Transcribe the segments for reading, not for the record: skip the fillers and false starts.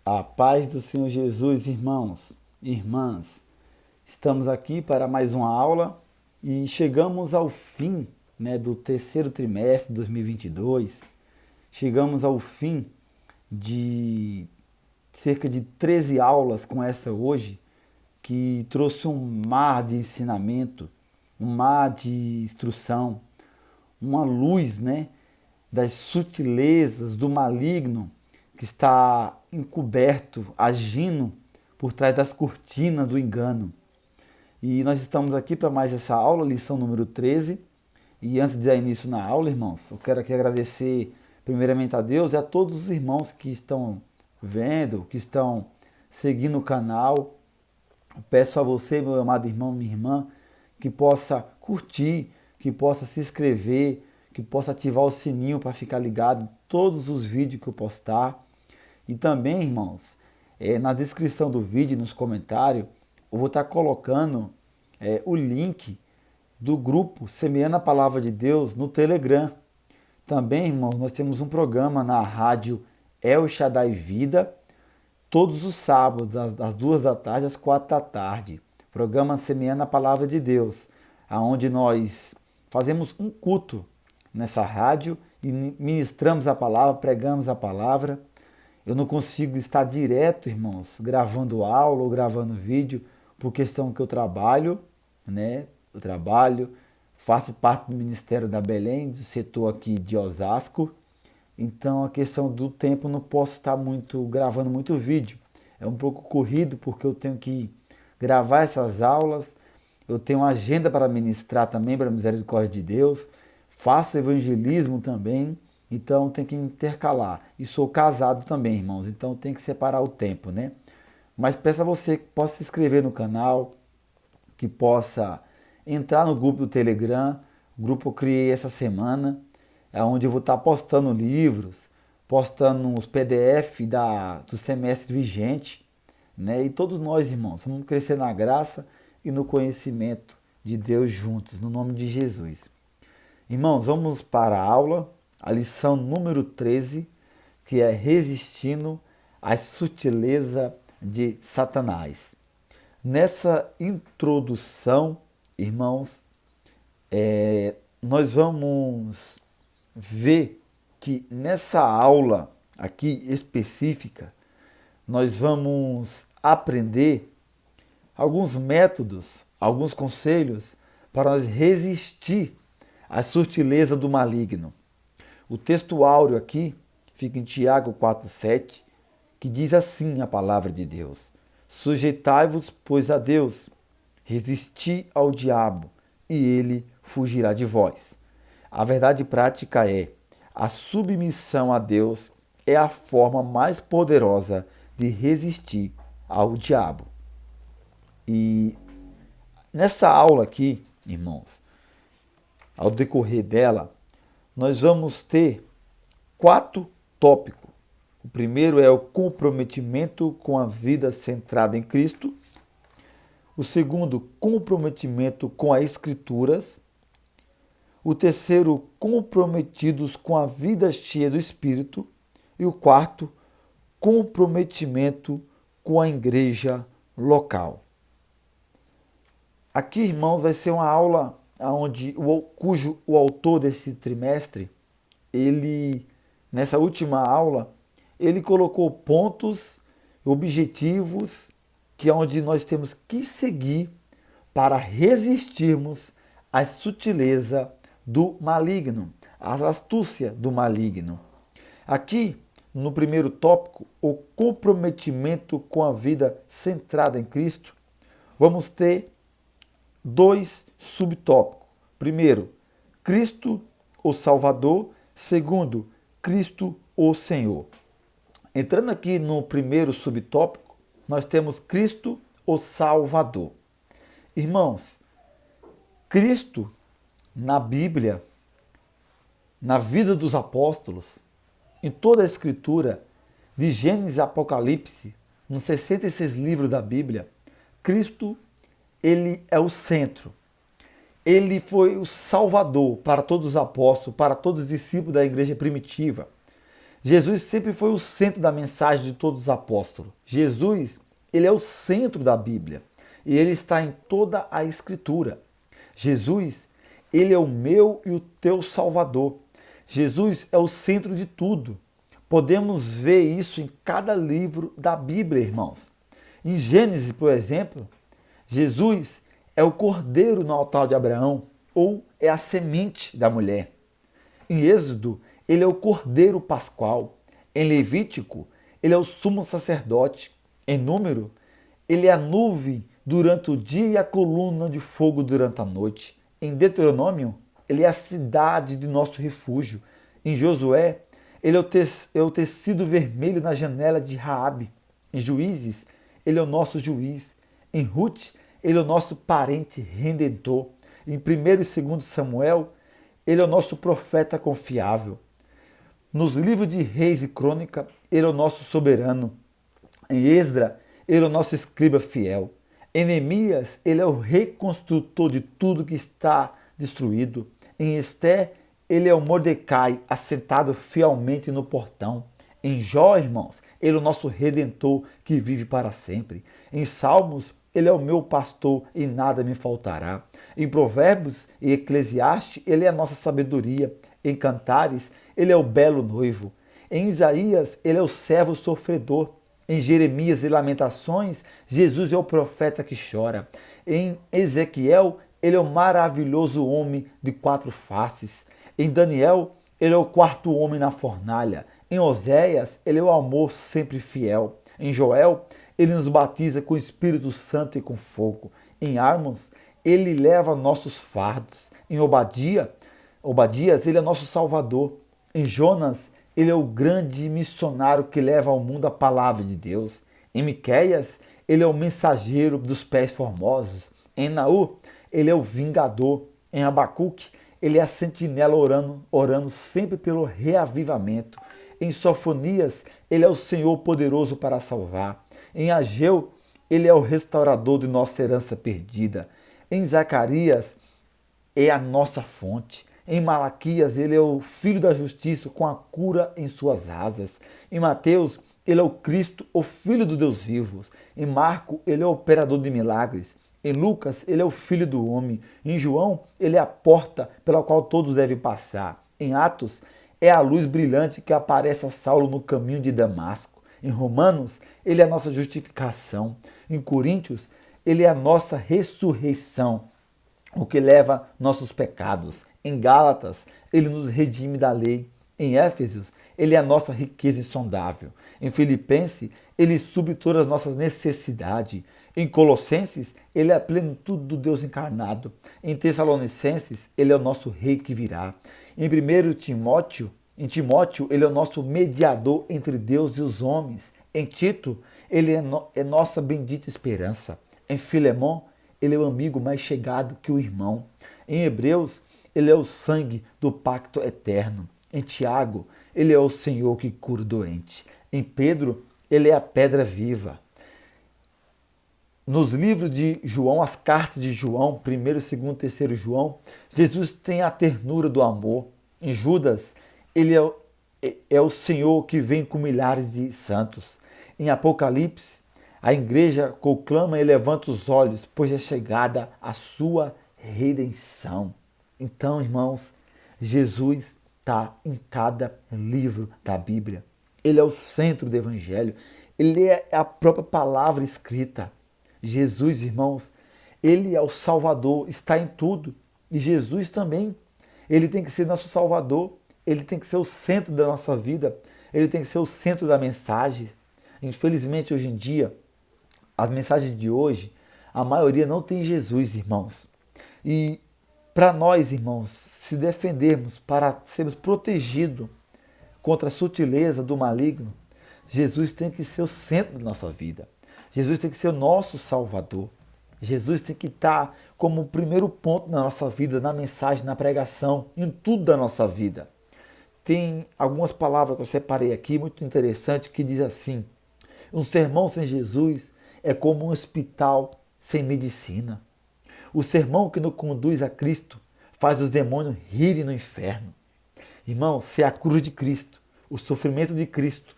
A paz do Senhor Jesus, irmãos e irmãs. Estamos aqui para mais uma aula e chegamos ao fim, do terceiro trimestre de 2022. Chegamos ao fim de cerca de 13 aulas com essa hoje, que trouxe um mar de ensinamento, um mar de instrução, uma luz, das sutilezas do maligno que está encoberto, agindo por trás das cortinas do engano. E nós estamos aqui para mais essa aula, lição número 13. E antes de dar início na aula, irmãos, eu quero aqui agradecer primeiramente a Deus e a todos os irmãos que estão vendo, que estão seguindo o canal. Peço a você, meu amado irmão, minha irmã, que possa curtir, que possa se inscrever, que possa ativar o sininho para ficar ligado em todos os vídeos que eu postar. E também, irmãos, na descrição do vídeo, nos comentários, eu vou estar colocando o link do grupo Semeando a Palavra de Deus no Telegram. Também, irmãos, nós temos um programa na rádio El Shaddai Vida, todos os sábados, das 2 da tarde às 4 da tarde. Programa Semeando a Palavra de Deus, onde nós fazemos um culto nessa rádio e ministramos a palavra, pregamos a palavra. Eu não consigo estar direto, irmãos, gravando aula ou gravando vídeo, por questão que eu trabalho, Eu trabalho, faço parte do Ministério da Belém, do setor aqui de Osasco. Então a questão do tempo não posso estar gravando muito vídeo. É um pouco corrido porque eu tenho que gravar essas aulas. Eu tenho uma agenda para ministrar também, para a misericórdia de Deus. Faço evangelismo também. Então tem que intercalar. E sou casado também, irmãos. Então tem que separar o tempo, Mas peço a você que possa se inscrever no canal, que possa entrar no grupo do Telegram. O grupo eu criei essa semana, onde eu vou estar postando livros, postando os PDF do semestre vigente, E todos nós, irmãos, vamos crescer na graça e no conhecimento de Deus juntos, no nome de Jesus. Irmãos, vamos para a aula, a lição número 13, que é resistindo às sutilezas de Satanás. Nessa introdução, irmãos, nós vamos ver que nessa aula aqui específica, nós vamos aprender alguns métodos, alguns conselhos para nós resistir à sutileza do maligno. O texto áureo aqui fica em Tiago 4,7, que diz assim a palavra de Deus: sujeitai-vos, pois, a Deus, resisti ao diabo, e ele fugirá de vós. A verdade prática é: a submissão a Deus é a forma mais poderosa de resistir ao diabo. E nessa aula aqui, irmãos, ao decorrer dela, nós vamos ter 4 tópicos. O primeiro é o comprometimento com a vida centrada em Cristo. O segundo, comprometimento com as Escrituras. O terceiro, comprometidos com a vida cheia do Espírito. E o quarto, comprometimento com a igreja local. Aqui, irmãos, vai ser uma aula cujo o autor desse trimestre, nessa última aula, ele colocou pontos, objetivos, que é onde nós temos que seguir para resistirmos à sutileza do maligno, à astúcia do maligno. Aqui, no primeiro tópico, o comprometimento com a vida centrada em Cristo, vamos ter 2 subtópicos. Primeiro, Cristo, o Salvador. Segundo, Cristo, o Senhor. Entrando aqui no primeiro subtópico, nós temos Cristo, o Salvador. Irmãos, Cristo, na Bíblia, na vida dos apóstolos, em toda a Escritura, de Gênesis a Apocalipse, nos 66 livros da Bíblia, Cristo, ele é o centro. Ele foi o Salvador para todos os apóstolos, para todos os discípulos da igreja primitiva. Jesus sempre foi o centro da mensagem de todos os apóstolos. Jesus, ele é o centro da Bíblia e ele está em toda a Escritura. Jesus, ele é o meu e o teu Salvador. Jesus é o centro de tudo. Podemos ver isso em cada livro da Bíblia, irmãos. Em Gênesis, por exemplo, Jesus é o cordeiro no altar de Abraão, ou é a semente da mulher. Em Êxodo, ele é o cordeiro pascual. Em Levítico, ele é o sumo sacerdote. Em Número, ele é a nuvem durante o dia e a coluna de fogo durante a noite. Em Deuteronômio, ele é a cidade de nosso refúgio. Em Josué, ele é o tecido vermelho na janela de Raabe. Em Juízes, ele é o nosso juiz. Em Ruth, ele é o nosso parente redentor. Em 1º e 2º Samuel, ele é o nosso profeta confiável. Nos livros de Reis e Crônica, ele é o nosso soberano. Em Esdra, ele é o nosso escriba fiel. Em Neemias, ele é o reconstrutor de tudo que está destruído. Em Esté, ele é o Mordecai, assentado fielmente no portão. Em Jó, irmãos, ele é o nosso redentor que vive para sempre. Em Salmos, ele é o meu pastor e nada me faltará. Em Provérbios e Eclesiastes, ele é a nossa sabedoria. Em Cantares, ele é o belo noivo. Em Isaías, ele é o servo sofredor. Em Jeremias e Lamentações, Jesus é o profeta que chora. Em Ezequiel, ele é o maravilhoso homem de 4 faces. Em Daniel, ele é o 4º homem na fornalha. Em Oséias, ele é o amor sempre fiel. Em Joel, ele nos batiza com o Espírito Santo e com fogo. Em Amos, ele leva nossos fardos. Em Obadias, ele é nosso Salvador. Em Jonas, ele é o grande missionário que leva ao mundo a palavra de Deus. Em Miqueias, ele é o mensageiro dos pés formosos. Em Naú, ele é o vingador. Em Abacuque, ele é a sentinela orando sempre pelo reavivamento. Em Sofonias, ele é o Senhor poderoso para salvar. Em Ageu, ele é o restaurador de nossa herança perdida. Em Zacarias, é a nossa fonte. Em Malaquias, ele é o Filho da Justiça com a cura em suas asas. Em Mateus, ele é o Cristo, o Filho do Deus vivo. Em Marco, ele é o operador de milagres. Em Lucas, ele é o Filho do homem. Em João, ele é a porta pela qual todos devem passar. Em Atos, é a luz brilhante que aparece a Saulo no caminho de Damasco. Em Romanos, ele é a nossa justificação. Em Coríntios, ele é a nossa ressurreição, o que leva nossos pecados. Em Gálatas, ele nos redime da lei. Em Éfesos, ele é a nossa riqueza insondável. Em Filipenses, ele supre todas as nossas necessidades. Em Colossenses, ele é a plenitude do Deus encarnado. Em Tessalonicenses, ele é o nosso rei que virá. Em 1 Timóteo, ele é o nosso mediador entre Deus e os homens. Em Tito, ele é nossa bendita esperança. Em Filemão, ele é o amigo mais chegado que o irmão. Em Hebreus, ele é o sangue do pacto eterno. Em Tiago, ele é o Senhor que cura o doente. Em Pedro, ele é a pedra viva. Nos livros de João, as cartas de João, 1º, 2º, 3º João, Jesus tem a ternura do amor. Em Judas, ele é o Senhor que vem com milhares de santos. Em Apocalipse, a igreja conclama e levanta os olhos, pois é chegada a sua redenção. Então, irmãos, Jesus está em cada livro da Bíblia. Ele é o centro do Evangelho. Ele é a própria palavra escrita. Jesus, irmãos, ele é o Salvador, está em tudo. E Jesus também, ele tem que ser nosso Salvador, ele tem que ser o centro da nossa vida, ele tem que ser o centro da mensagem. Infelizmente, hoje em dia, as mensagens de hoje, a maioria não tem Jesus, irmãos. E para nós, irmãos, se defendermos, para sermos protegidos contra a sutileza do maligno, Jesus tem que ser o centro da nossa vida. Jesus tem que ser o nosso Salvador. Jesus tem que estar como o primeiro ponto na nossa vida, na mensagem, na pregação, em tudo da nossa vida. Tem algumas palavras que eu separei aqui, muito interessante, que diz assim: um sermão sem Jesus é como um hospital sem medicina. O sermão que nos conduz a Cristo faz os demônios rirem no inferno. Irmão, se é a cruz de Cristo, o sofrimento de Cristo,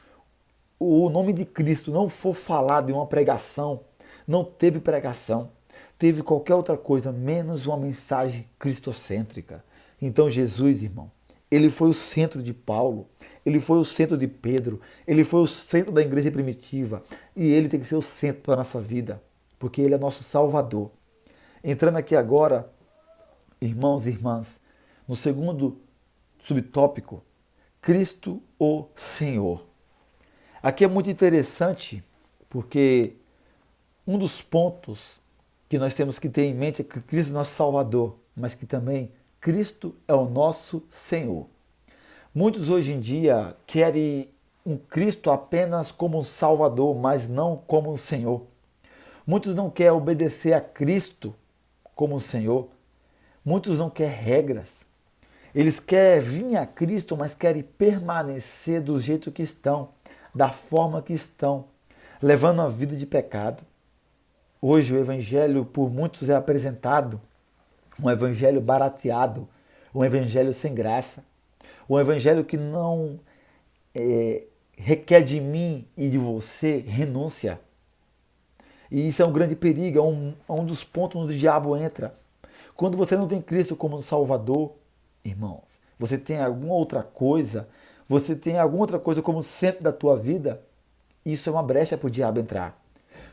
o nome de Cristo não for falado em uma pregação, não teve pregação, teve qualquer outra coisa, menos uma mensagem cristocêntrica. Então Jesus, irmão, ele foi o centro de Paulo, ele foi o centro de Pedro, ele foi o centro da igreja primitiva e ele tem que ser o centro da nossa vida, porque ele é nosso Salvador. Entrando aqui agora, irmãos e irmãs, no segundo subtópico, Cristo o Senhor. Aqui é muito interessante porque um dos pontos que nós temos que ter em mente é que Cristo é nosso Salvador, mas que também Cristo é o nosso Senhor. Muitos hoje em dia querem um Cristo apenas como um Salvador, mas não como um Senhor. Muitos não querem obedecer a Cristo como um Senhor. Muitos não querem regras. Eles querem vir a Cristo, mas querem permanecer do jeito que estão, da forma que estão, levando a vida de pecado. Hoje o Evangelho por muitos é apresentado um Evangelho barateado, um Evangelho sem graça, um Evangelho que não requer de mim e de você renúncia. E isso é um grande perigo, é um dos pontos onde o diabo entra. Quando você não tem Cristo como Salvador, irmãos, você tem alguma outra coisa, como centro da tua vida, isso é uma brecha para o diabo entrar.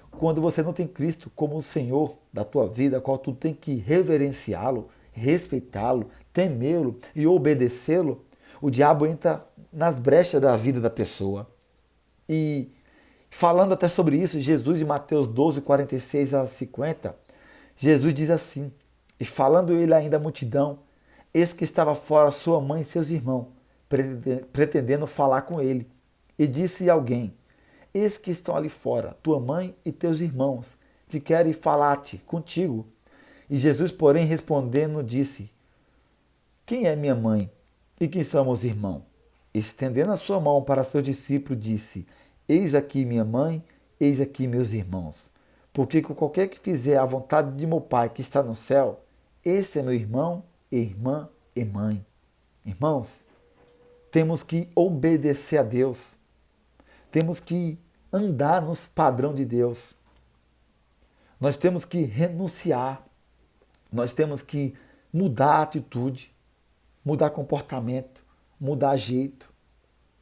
Quando você não tem Cristo como o Senhor da tua vida, qual tu tem que reverenciá-lo, respeitá-lo, temê-lo e obedecê-lo, o diabo entra nas brechas da vida da pessoa. E falando até sobre isso, Jesus em Mateus 12, 46 a 50, Jesus diz assim, e falando ele ainda à multidão, eis que estava fora sua mãe e seus irmãos, pretendendo falar com ele. E disse a alguém, eis que estão ali fora, tua mãe e teus irmãos, que querem falar-te contigo. E Jesus, porém, respondendo, disse, quem é minha mãe e quem são meus irmãos? Estendendo a sua mão para seu discípulo, disse, eis aqui minha mãe, eis aqui meus irmãos. Porque qualquer que fizer a vontade de meu Pai que está no céu, esse é meu irmão, irmã e mãe. Irmãos, temos que obedecer a Deus. Temos que andar nos padrões de Deus. Nós temos que renunciar. Nós temos que mudar a atitude, mudar comportamento, mudar jeito,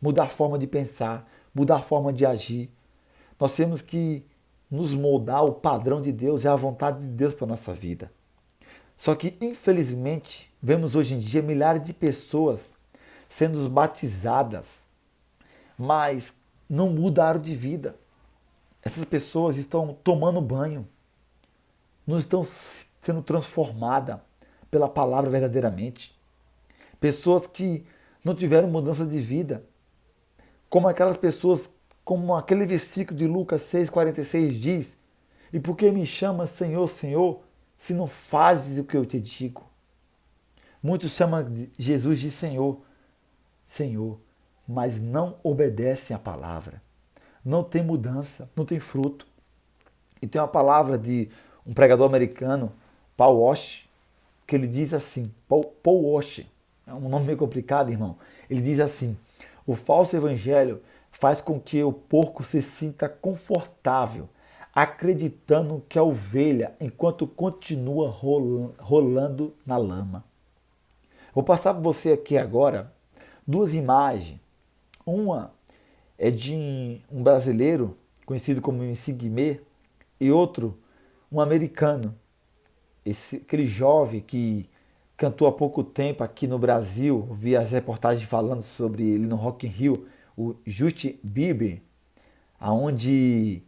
mudar a forma de pensar, mudar a forma de agir. Nós temos que nos moldar o padrão de Deus e a vontade de Deus para a nossa vida. Só que, infelizmente, vemos hoje em dia milhares de pessoas sendo batizadas, mas não mudaram de vida. Essas pessoas estão tomando banho, não estão sendo transformadas pela palavra verdadeiramente. Pessoas que não tiveram mudança de vida, como aquelas pessoas, como aquele versículo de Lucas 6,46 diz, e por que me chamas Senhor, Senhor, se não fazes o que eu te digo? Muitos chamam Jesus de Senhor, Senhor, mas não obedecem à palavra. Não tem mudança, não tem fruto. E tem uma palavra de um pregador americano, Paul Washer, que ele diz assim, Paul Washer, é um nome meio complicado, irmão. Ele diz assim, o falso evangelho faz com que o porco se sinta confortável, acreditando que é ovelha, enquanto continua rolando na lama. Vou passar para você aqui agora duas imagens. Uma é de um brasileiro, conhecido como MC Guimê, e outro, um americano. Aquele jovem que cantou há pouco tempo aqui no Brasil, vi as reportagens falando sobre ele no Rock in Rio, o Justin Bieber, aonde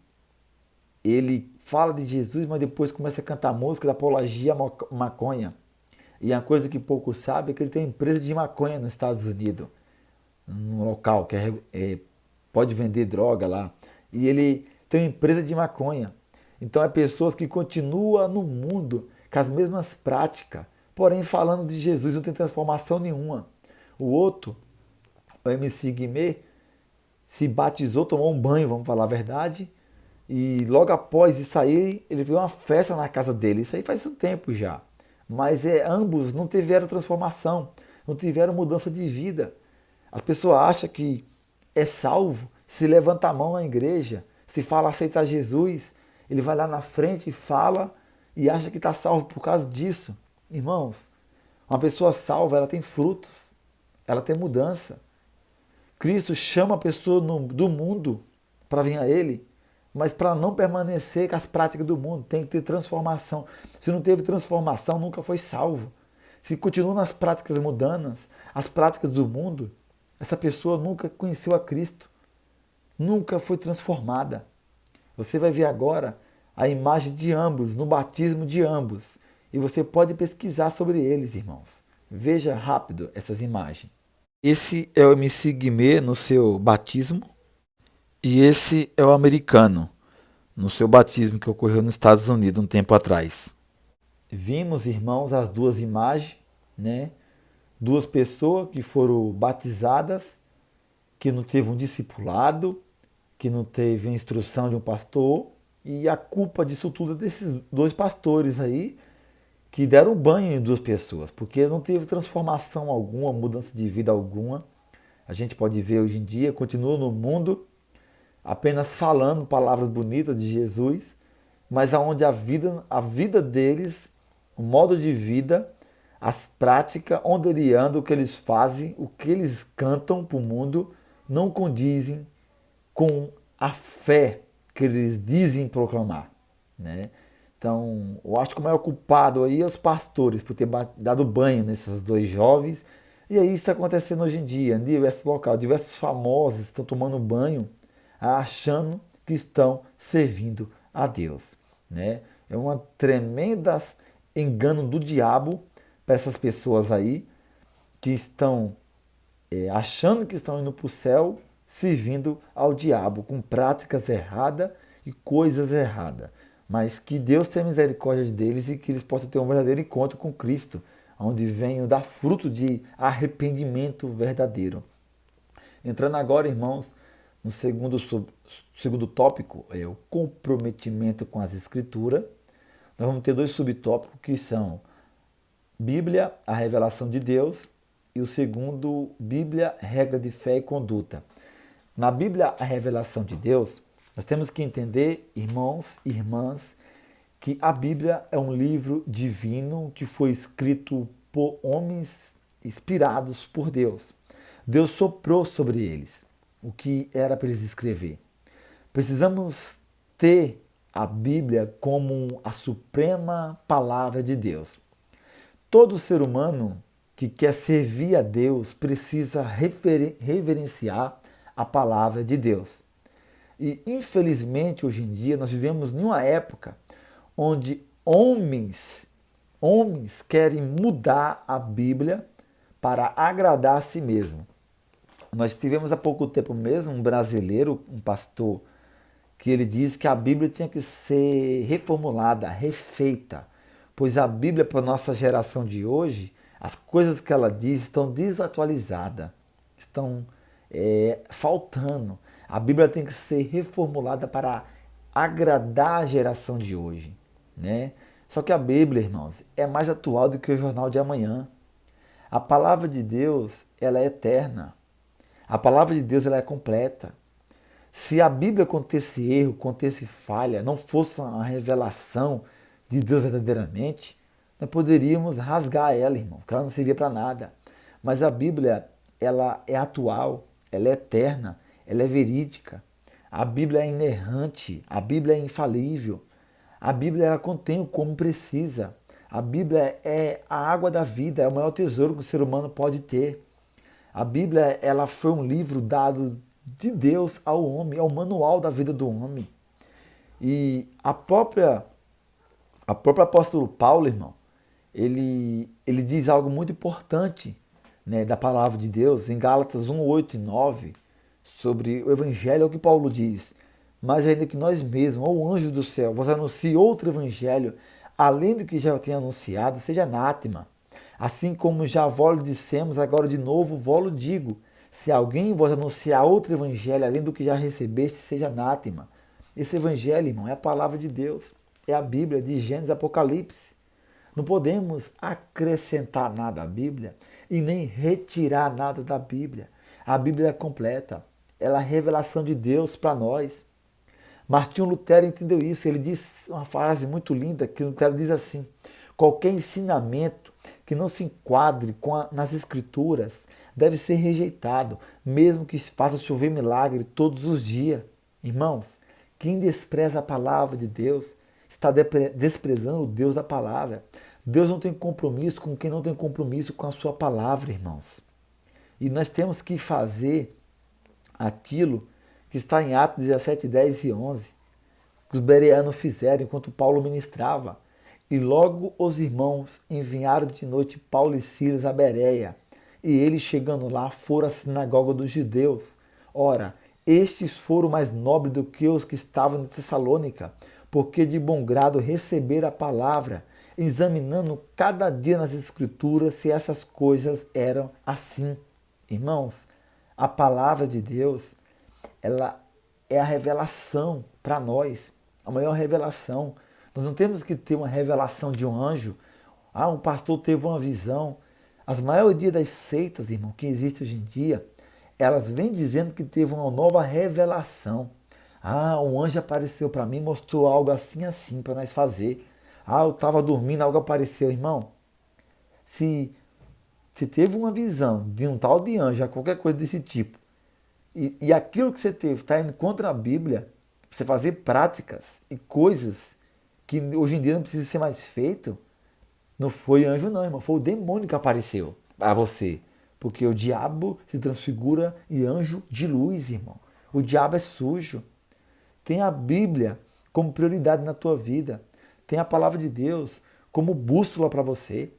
ele fala de Jesus, mas depois começa a cantar música da apologia à maconha. E a coisa que pouco sabe é que ele tem uma empresa de maconha nos Estados Unidos, num local que pode vender droga lá. E ele tem uma empresa de maconha. Então é pessoas que continuam no mundo com as mesmas práticas, porém falando de Jesus não tem transformação nenhuma. O outro, o MC Guimê, se batizou, tomou um banho, vamos falar a verdade, e logo após isso aí, ele viu uma festa na casa dele. Isso aí faz um tempo já. Mas ambos não tiveram transformação, não tiveram mudança de vida. As pessoas acham que é salvo, se levanta a mão na igreja, se fala aceitar Jesus, ele vai lá na frente e fala e acha que está salvo por causa disso. Irmãos, uma pessoa salva, ela tem frutos, ela tem mudança. Cristo chama a pessoa do mundo para vir a Ele, mas para não permanecer com as práticas do mundo, tem que ter transformação. Se não teve transformação, nunca foi salvo. Se continua nas práticas mundanas, as práticas do mundo, essa pessoa nunca conheceu a Cristo, nunca foi transformada. Você vai ver agora a imagem de ambos, no batismo de ambos. E você pode pesquisar sobre eles, irmãos. Veja rápido essas imagens. Esse é o MC Guimê no seu batismo. E esse é o americano no seu batismo que ocorreu nos Estados Unidos um tempo atrás. Vimos, irmãos, as duas imagens, né? Duas pessoas que foram batizadas, que não teve um discipulado, que não teve a instrução de um pastor, e a culpa disso tudo é desses dois pastores aí, que deram banho em duas pessoas, porque não teve transformação alguma, mudança de vida alguma. A gente pode ver hoje em dia, continua no mundo, apenas falando palavras bonitas de Jesus, mas aonde a vida deles, o modo de vida, as práticas, onde eles andam, o que eles fazem, o que eles cantam para o mundo, não condizem com a fé que eles dizem proclamar, né? Então, eu acho que o maior culpado aí é os pastores por ter dado banho nesses dois jovens. E aí isso está acontecendo hoje em dia, em diversos locais, diversos famosos estão tomando banho achando que estão servindo a Deus, né? É uma tremenda engano do diabo para essas pessoas aí que estão achando que estão indo para o céu, servindo ao diabo com práticas erradas e coisas erradas. Mas que Deus tenha misericórdia deles e que eles possam ter um verdadeiro encontro com Cristo, onde venham dar fruto de arrependimento verdadeiro. Entrando agora, irmãos, no segundo tópico, é o comprometimento com as Escrituras. Nós vamos ter dois subtópicos que são Bíblia, a revelação de Deus, e o segundo, Bíblia, regra de fé e conduta. Na Bíblia, a revelação de Deus, nós temos que entender, irmãos e irmãs, que a Bíblia é um livro divino que foi escrito por homens inspirados por Deus. Deus soprou sobre eles o que era para eles escrever. Precisamos ter a Bíblia como a suprema palavra de Deus. Todo ser humano que quer servir a Deus precisa reverenciar a palavra de Deus. E infelizmente hoje em dia nós vivemos em uma época onde homens querem mudar a Bíblia para agradar a si mesmo. Nós tivemos há pouco tempo mesmo um brasileiro, um pastor, que ele disse que a Bíblia tinha que ser reformulada, refeita, pois a Bíblia para a nossa geração de hoje, as coisas que ela diz estão desatualizadas, estão faltando. A Bíblia tem que ser reformulada para agradar a geração de hoje, né? Só que a Bíblia, irmãos, é mais atual do que o jornal de amanhã. A palavra de Deus, ela é eterna. A palavra de Deus, ela é completa. Se a Bíblia contesse erro, contesse falha, não fosse a revelação de Deus verdadeiramente, nós poderíamos rasgar ela, irmão, porque ela não servia para nada. Mas a Bíblia, ela é atual, ela é eterna, ela é verídica. A Bíblia é inerrante, a Bíblia é infalível. A Bíblia ela contém o como precisa. A Bíblia é a água da vida, é o maior tesouro que o ser humano pode ter. A Bíblia ela foi um livro dado de Deus ao homem, é o manual da vida do homem. E a própria apóstolo Paulo, irmão, ele diz algo muito importante, né, da palavra de Deus, em Gálatas 1, 8 e 9, sobre o evangelho, é o que Paulo diz. Mas ainda que nós mesmos, ou o anjo do céu, vos anuncie outro evangelho, além do que já tenha anunciado, seja anátema. Assim como já vós dissemos, agora de novo vós digo, se alguém vos anunciar outro evangelho, além do que já recebeste, seja anátema. Esse evangelho, irmão, é a palavra de Deus, é a Bíblia de Gênesis e Apocalipse. Não podemos acrescentar nada à Bíblia e nem retirar nada da Bíblia. A Bíblia é completa, ela é a revelação de Deus para nós. Martinho Lutero entendeu isso. Ele diz uma frase muito linda, que Lutero diz assim: qualquer ensinamento que não se enquadre nas Escrituras deve ser rejeitado, mesmo que faça chover milagre todos os dias. Irmãos, quem despreza a palavra de Deus está desprezando o Deus da palavra. Deus não tem compromisso com quem não tem compromisso com a sua palavra, irmãos. E nós temos que fazer aquilo que está em Atos 17, 10 e 11, que os bereanos fizeram enquanto Paulo ministrava. E logo os irmãos enviaram de noite Paulo e Silas a Bereia. E eles, chegando lá, foram à sinagoga dos judeus. Ora, estes foram mais nobres do que os que estavam em Tessalônica, porque de bom grado receberam a palavra, examinando cada dia nas Escrituras se essas coisas eram assim. Irmãos, a palavra de Deus, ela é a revelação para nós, a maior revelação. Nós não temos que ter uma revelação de um anjo. Um pastor teve uma visão. As maioria das seitas, irmão, que existem hoje em dia, elas vêm dizendo que teve uma nova revelação. Um anjo apareceu para mim, mostrou algo assim, assim, para nós fazer. Eu estava dormindo, algo apareceu. Irmão, se teve uma visão de um tal de anjo, qualquer coisa desse tipo, e aquilo que você teve está indo contra a Bíblia, você fazer práticas e coisas que hoje em dia não precisa ser mais feito, não foi anjo não, irmão, foi o demônio que apareceu a você. Porque o diabo se transfigura em anjo de luz, irmão. O diabo é sujo. Tem a Bíblia como prioridade na tua vida. Tem a palavra de Deus como bússola para você.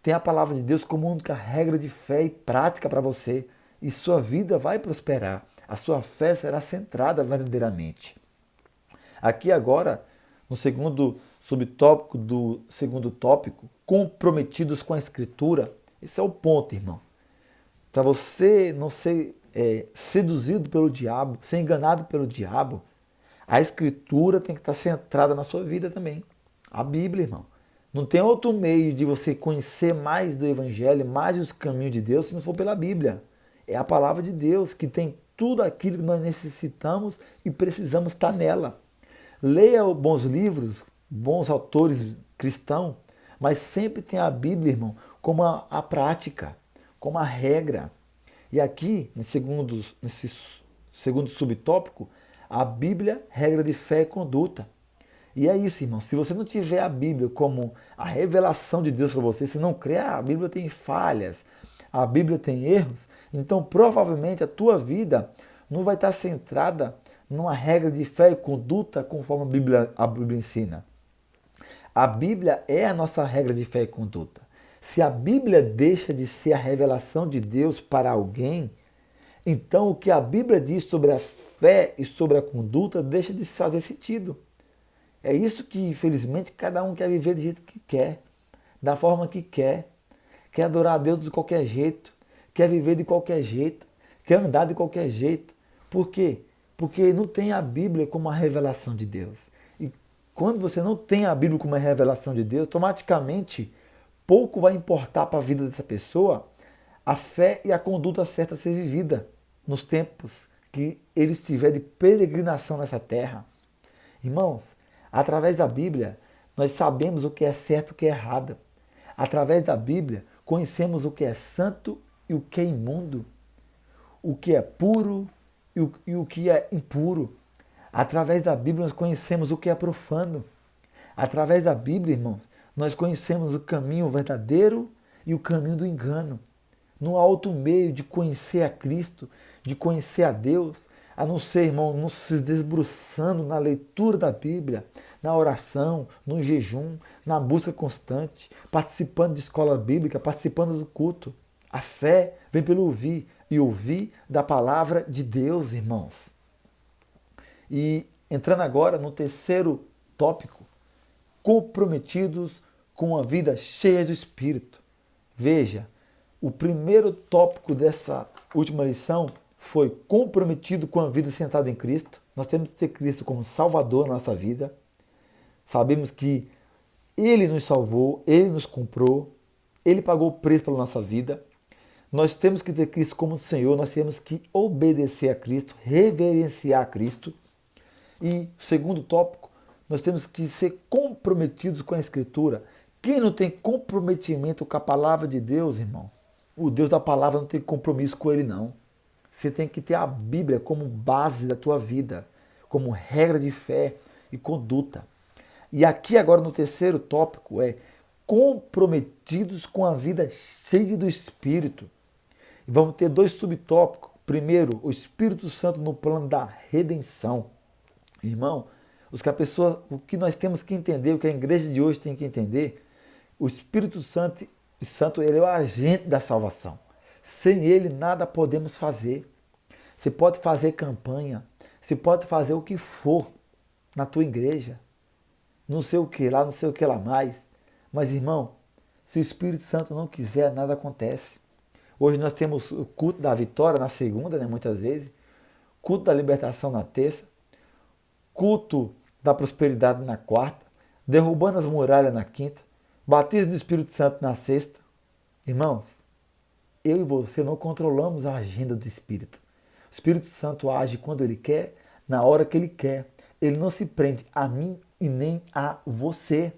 Tem a palavra de Deus como única regra de fé e prática para você. E sua vida vai prosperar. A sua fé será centrada verdadeiramente. Aqui agora, no segundo subtópico do segundo tópico, comprometidos com a Escritura. Esse é o ponto, irmão. Para você não ser seduzido pelo diabo, ser enganado pelo diabo, a Escritura tem que estar centrada na sua vida também. A Bíblia, irmão. Não tem outro meio de você conhecer mais do Evangelho, mais dos caminhos de Deus, se não for pela Bíblia. É a palavra de Deus que tem tudo aquilo que nós necessitamos e precisamos estar nela. Leia bons livros, bons autores cristãos, mas sempre tem a Bíblia, irmão, como a prática, como a regra. E aqui, nesse segundo subtópico, a Bíblia, regra de fé e conduta. E é isso, irmão. Se você não tiver a Bíblia como a revelação de Deus para você, se não crer, a Bíblia tem falhas, a Bíblia tem erros, então provavelmente a tua vida não vai estar centrada numa regra de fé e conduta conforme a Bíblia ensina. A Bíblia é a nossa regra de fé e conduta. Se a Bíblia deixa de ser a revelação de Deus para alguém, então o que a Bíblia diz sobre a fé e sobre a conduta deixa de fazer sentido. É isso que, infelizmente, cada um quer viver do jeito que quer, da forma que quer adorar a Deus de qualquer jeito, quer viver de qualquer jeito, quer andar de qualquer jeito. Por quê? Porque não tem a Bíblia como a revelação de Deus. E quando você não tem a Bíblia como a revelação de Deus, automaticamente pouco vai importar para a vida dessa pessoa a fé e a conduta certa a ser vivida nos tempos que ele estiver de peregrinação nessa terra. Irmãos, através da Bíblia, nós sabemos o que é certo e o que é errado. Através da Bíblia, conhecemos o que é santo e o que é imundo, o que é puro e o que é impuro. Através da Bíblia, nós conhecemos o que é profano. Através da Bíblia, irmãos, nós conhecemos o caminho verdadeiro e o caminho do engano. Não há outro meio de conhecer a Cristo, de conhecer a Deus, a não ser, irmão, não se debruçando na leitura da Bíblia, na oração, no jejum, na busca constante, participando de escola bíblica, participando do culto. A fé vem pelo ouvir, e ouvir da palavra de Deus, irmãos. E entrando agora no terceiro tópico, comprometidos com uma vida cheia do Espírito. Veja, o primeiro tópico dessa última lição foi comprometido com a vida sentada em Cristo. Nós temos que ter Cristo como Salvador na nossa vida. Sabemos que Ele nos salvou, Ele nos comprou, Ele pagou o preço pela nossa vida. Nós temos que ter Cristo como Senhor, nós temos que obedecer a Cristo, reverenciar a Cristo. E segundo tópico, nós temos que ser comprometidos com a Escritura. Quem não tem comprometimento com a palavra de Deus, irmão, o Deus da palavra não tem compromisso com ele, não. Você tem que ter a Bíblia como base da tua vida, como regra de fé e conduta. E aqui agora no terceiro tópico é comprometidos com a vida cheia do Espírito. E vamos ter dois subtópicos. Primeiro, o Espírito Santo no plano da redenção. Irmão, o que nós temos que entender, o que a igreja de hoje tem que entender, o Espírito Santo, ele é o agente da salvação. Sem ele nada podemos fazer. Você pode fazer campanha, você pode fazer o que for na tua igreja, não sei o que lá, não sei o que lá mais. Mas, irmão, se o Espírito Santo não quiser, nada acontece. Hoje nós temos o culto da vitória na segunda, né, muitas vezes, culto da libertação na terça, culto da prosperidade na quarta, derrubando as muralhas na quinta, batismo do Espírito Santo na sexta. Irmãos, eu e você não controlamos a agenda do Espírito. O Espírito Santo age quando ele quer, na hora que ele quer. Ele não se prende a mim e nem a você.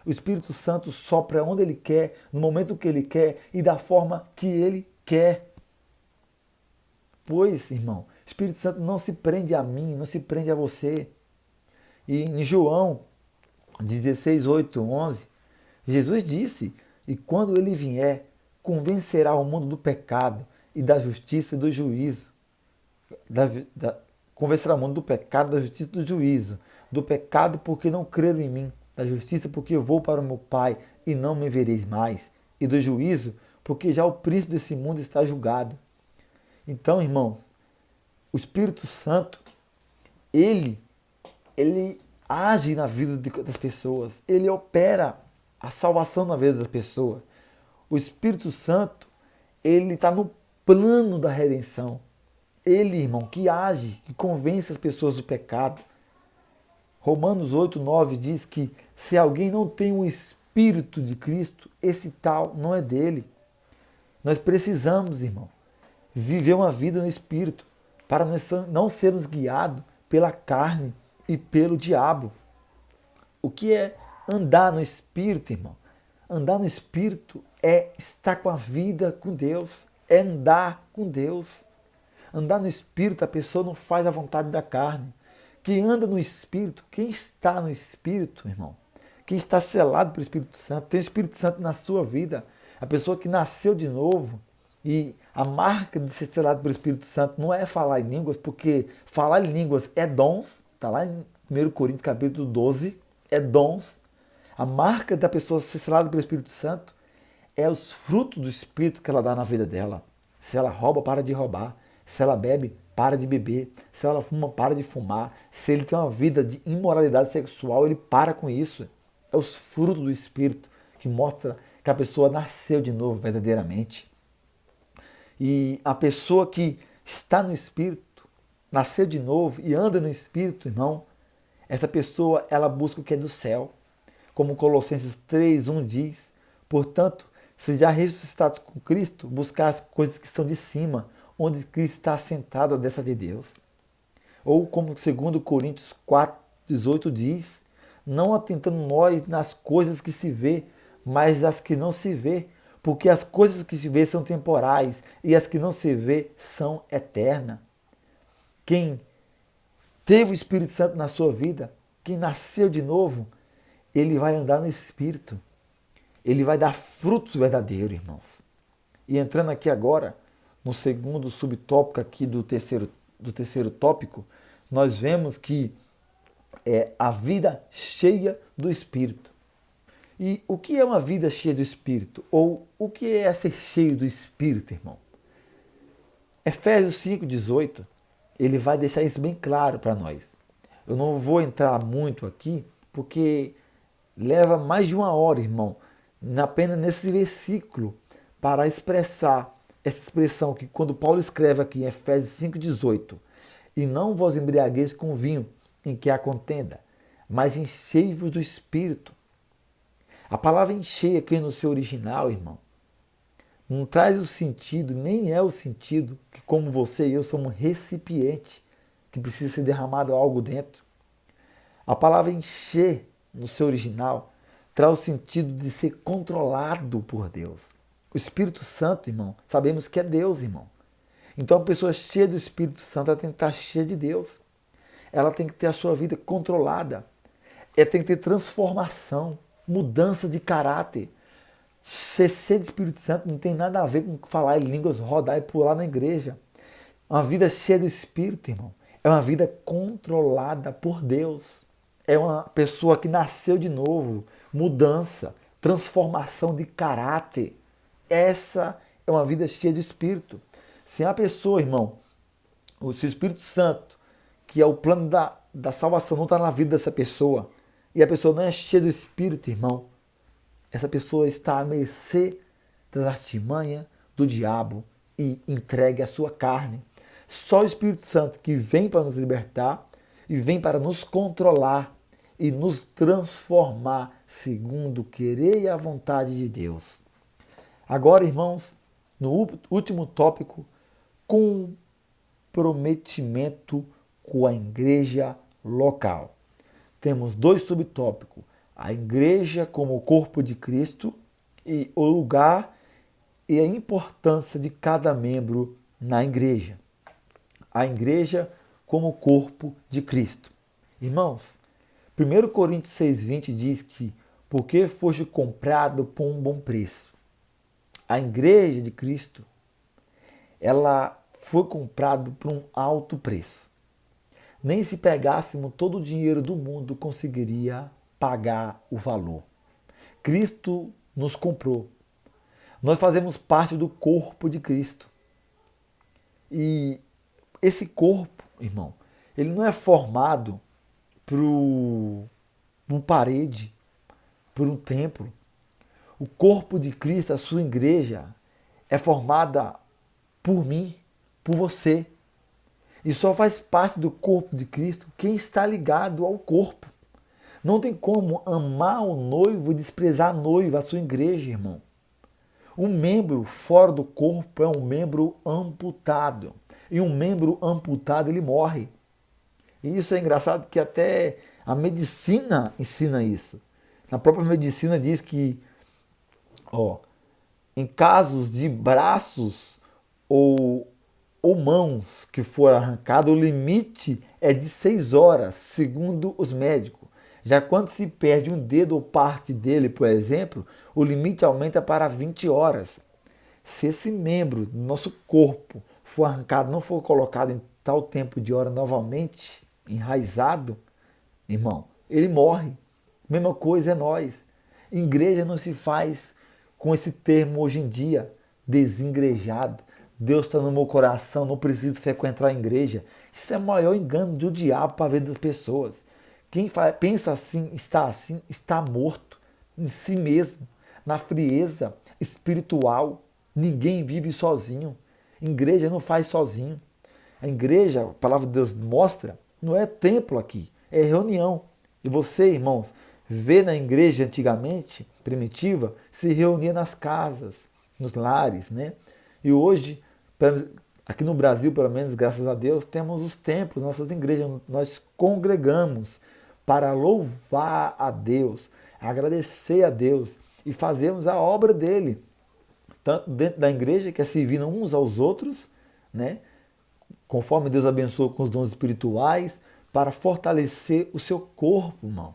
O Espírito Santo sopra onde ele quer, no momento que ele quer e da forma que ele quer. Pois, irmão, o Espírito Santo não se prende a mim, não se prende a você. E em João 16, 8, 11, Jesus disse, e quando ele vier, convencerá o mundo do pecado e da justiça e do juízo. Convencerá o mundo do pecado, da justiça e do juízo. Do pecado porque não creram em mim, da justiça porque eu vou para o meu Pai e não me vereis mais, e do juízo porque já o príncipe desse mundo está julgado. Então, irmãos, o Espírito Santo, ele age na vida das pessoas, ele opera a salvação na vida das pessoas. O Espírito Santo, ele está no plano da redenção. Ele, irmão, que age, que convence as pessoas do pecado. Romanos 8, 9 diz que se alguém não tem o Espírito de Cristo, esse tal não é dele. Nós precisamos, irmão, viver uma vida no Espírito para não sermos guiados pela carne e pelo diabo. O que é andar no Espírito, irmão? Andar no Espírito é estar com a vida com Deus, é andar com Deus. Andar no Espírito, a pessoa não faz a vontade da carne. Quem anda no Espírito, quem está no Espírito, irmão, quem está selado pelo Espírito Santo, tem o Espírito Santo na sua vida, a pessoa que nasceu de novo, e a marca de ser selado pelo Espírito Santo não é falar em línguas, porque falar em línguas é dons, está lá em 1 Coríntios capítulo 12, é dons. A marca da pessoa ser selada pelo Espírito Santo é os frutos do Espírito que ela dá na vida dela. Se ela rouba, para de roubar. Se ela bebe, para de beber. Se ela fuma, para de fumar. Se ele tem uma vida de imoralidade sexual, ele para com isso. É os frutos do Espírito que mostra que a pessoa nasceu de novo verdadeiramente. E a pessoa que está no Espírito, nasceu de novo e anda no Espírito, irmão, essa pessoa, ela busca o que é do céu. Como Colossenses 3:1 diz, portanto, se já ressuscitados com Cristo, buscar as coisas que são de cima, onde Cristo está assentado à destra de Deus. Ou como 2 Coríntios 4:18 diz, não atentando nós nas coisas que se vê, mas as que não se vê, porque as coisas que se vê são temporais e as que não se vê são eternas. Quem teve o Espírito Santo na sua vida, quem nasceu de novo, ele vai andar no Espírito. Ele vai dar frutos verdadeiros, irmãos. E entrando aqui agora, no segundo subtópico aqui do terceiro tópico, nós vemos que é a vida cheia do Espírito. E o que é uma vida cheia do Espírito? Ou o que é ser cheio do Espírito, irmão? Efésios 5:18, ele vai deixar isso bem claro para nós. Eu não vou entrar muito aqui, porque leva mais de 1 hora, irmão, apenas nesse versículo, para expressar essa expressão que quando Paulo escreve aqui em Efésios 5:18, e não vos embriagueis com vinho em que há contenda, mas enchei-vos do Espírito. A palavra encher aqui no seu original, irmão, Não traz o sentido, nem é o sentido que como você e eu somos um recipiente que precisa ser derramado algo dentro. A palavra encher, no seu original, traz o sentido de ser controlado por Deus. O Espírito Santo, irmão, sabemos que é Deus, irmão. Então a pessoa cheia do Espírito Santo, ela tem que estar cheia de Deus. Ela tem que ter a sua vida controlada. Ela tem que ter transformação, mudança de caráter. Ser cheio de Espírito Santo não tem nada a ver com falar em línguas, rodar e pular na igreja. Uma vida cheia do Espírito, irmão, é uma vida controlada por Deus. É uma pessoa que nasceu de novo, mudança, transformação de caráter. Essa é uma vida cheia de Espírito. Se a pessoa, irmão, o seu Espírito Santo, que é o plano da salvação, não está na vida dessa pessoa, e a pessoa não é cheia do Espírito, irmão, essa pessoa está à mercê das artimanhas do diabo e entregue à sua carne. Só o Espírito Santo que vem para nos libertar e vem para nos controlar e nos transformar segundo o querer e a vontade de Deus. Agora, irmãos, no último tópico, comprometimento com a igreja local. Temos dois subtópicos: a igreja como o corpo de Cristo e o lugar e a importância de cada membro na igreja. A igreja como o corpo de Cristo. Irmãos, 1 Coríntios 6,20 diz que porque foste comprado por um bom preço. A igreja de Cristo, ela foi comprada por um alto preço. Nem se pegássemos todo o dinheiro do mundo conseguiria pagar o valor. Cristo nos comprou. Nós fazemos parte do corpo de Cristo. E esse corpo, irmão, ele não é formado por uma parede, por um templo. O corpo de Cristo, a sua igreja, é formada por mim, por você. E só faz parte do corpo de Cristo quem está ligado ao corpo. Não tem como amar o noivo e desprezar a noiva, a sua igreja, irmão. Um membro fora do corpo é um membro amputado. E um membro amputado, ele morre. E isso é engraçado que até a medicina ensina isso. Na própria medicina diz que, em casos de braços ou mãos que foram arrancadas, o limite é de 6 horas, segundo os médicos. Já quando se perde um dedo ou parte dele, por exemplo, o limite aumenta para 20 horas. Se esse membro do nosso corpo for arrancado, não for colocado em tal tempo de hora novamente, enraizado, irmão, ele morre. Mesma coisa é nós. Igreja não se faz com esse termo hoje em dia, desengrejado. Deus está no meu coração, não preciso frequentar a igreja. Isso é o maior engano do diabo para a vida das pessoas. Quem pensa assim, está morto em si mesmo, na frieza espiritual. Ninguém vive sozinho. Igreja não faz sozinho. A igreja, a palavra de Deus mostra, não é templo aqui, é reunião. E você, irmãos, vê na igreja antigamente, primitiva, se reunia nas casas, nos lares, né? E hoje, aqui no Brasil, pelo menos, graças a Deus, temos os templos, nossas igrejas, nós congregamos para louvar a Deus, agradecer a Deus e fazermos a obra dele, tanto dentro da igreja, que é servindo uns aos outros, né? Conforme Deus abençoa com os dons espirituais, para fortalecer o seu corpo, irmão.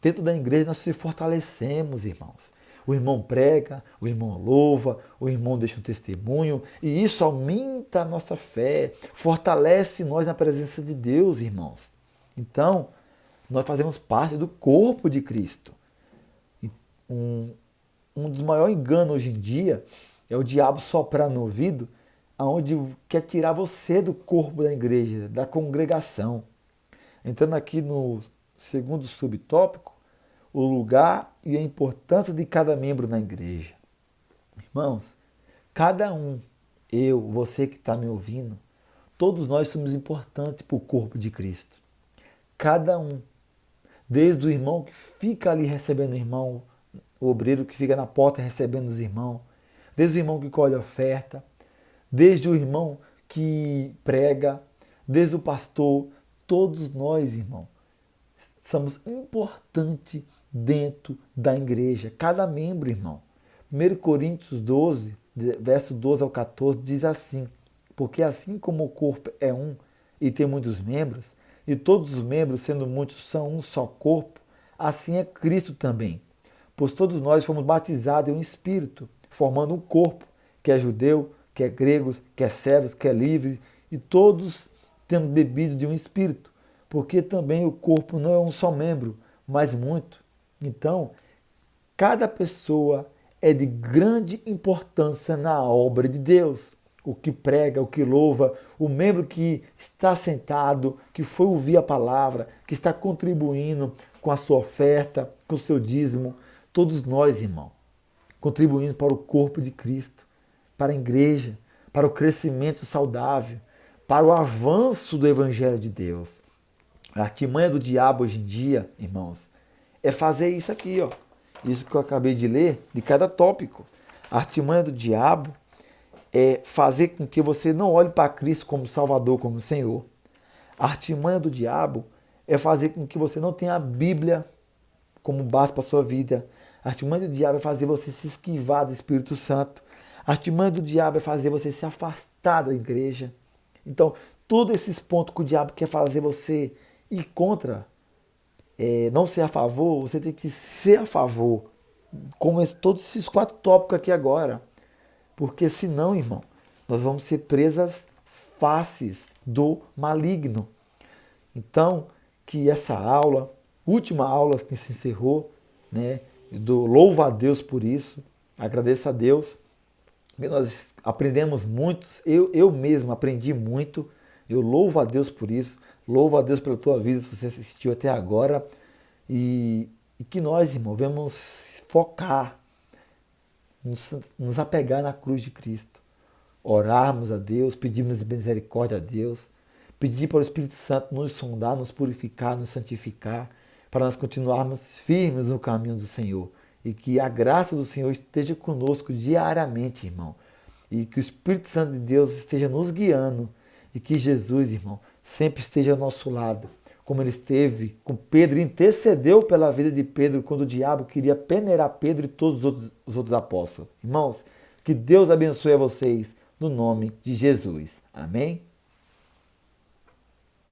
Dentro da igreja nós se fortalecemos, irmãos. O irmão prega, o irmão louva, o irmão deixa um testemunho, e isso aumenta a nossa fé, fortalece nós na presença de Deus, irmãos. Então, nós fazemos parte do corpo de Cristo. Um dos maiores enganos hoje em dia é o diabo soprar no ouvido, aonde quer tirar você do corpo da igreja, da congregação. Entrando aqui no segundo subtópico, o lugar e a importância de cada membro na igreja. Irmãos, cada um, eu, você que está me ouvindo, todos nós somos importantes para o corpo de Cristo. Cada um, desde o irmão que fica ali recebendo o irmão, o obreiro que fica na porta recebendo os irmãos, desde o irmão que colhe oferta, desde o irmão que prega, desde o pastor, todos nós, irmão, somos importantes dentro da igreja, cada membro, irmão. 1 Coríntios 12, verso 12 ao 14, diz assim: porque assim como o corpo é um e tem muitos membros, e todos os membros, sendo muitos, são um só corpo, assim é Cristo também. Pois todos nós fomos batizados em um Espírito, formando um corpo, que é judeu, que é grego, que é servos, que é livre, e todos temos bebido de um Espírito, porque também o corpo não é um só membro, mas muito. Então, cada pessoa é de grande importância na obra de Deus. O que prega, o que louva, o membro que está sentado, que foi ouvir a palavra, que está contribuindo com a sua oferta, com o seu dízimo. Todos nós, irmão, contribuindo para o corpo de Cristo, para a igreja, para o crescimento saudável, para o avanço do Evangelho de Deus. A artimanha do diabo hoje em dia, irmãos, é fazer isso aqui, ó. Isso que eu acabei de ler, de cada tópico. A artimanha do diabo é fazer com que você não olhe para Cristo como Salvador, como Senhor. A artimanha do diabo é fazer com que você não tenha a Bíblia como base para a sua vida. A artimanha do diabo é fazer você se esquivar do Espírito Santo. A artimanha do diabo é fazer você se afastar da igreja. Então, todos esses pontos que o diabo quer fazer você ir contra, não ser a favor, você tem que ser a favor. Como todos esses 4 tópicos aqui agora. Porque senão, irmão, nós vamos ser presas fáceis do maligno. Então, que essa aula, última aula que se encerrou, né, do louva a Deus por isso, agradeço a Deus, que nós aprendemos muito, eu mesmo aprendi muito, eu louvo a Deus por isso, louvo a Deus pela tua vida, se você assistiu até agora, e que nós, irmão, vamos focar, nos apegar na cruz de Cristo, orarmos a Deus, pedirmos misericórdia a Deus, pedir para o Espírito Santo nos sondar, nos purificar, nos santificar, para nós continuarmos firmes no caminho do Senhor. E que a graça do Senhor esteja conosco diariamente, irmão. E que o Espírito Santo de Deus esteja nos guiando. E que Jesus, irmão, sempre esteja ao nosso lado. Como ele esteve com Pedro, intercedeu pela vida de Pedro quando o diabo queria peneirar Pedro e todos os outros apóstolos. Irmãos, que Deus abençoe a vocês no nome de Jesus. Amém?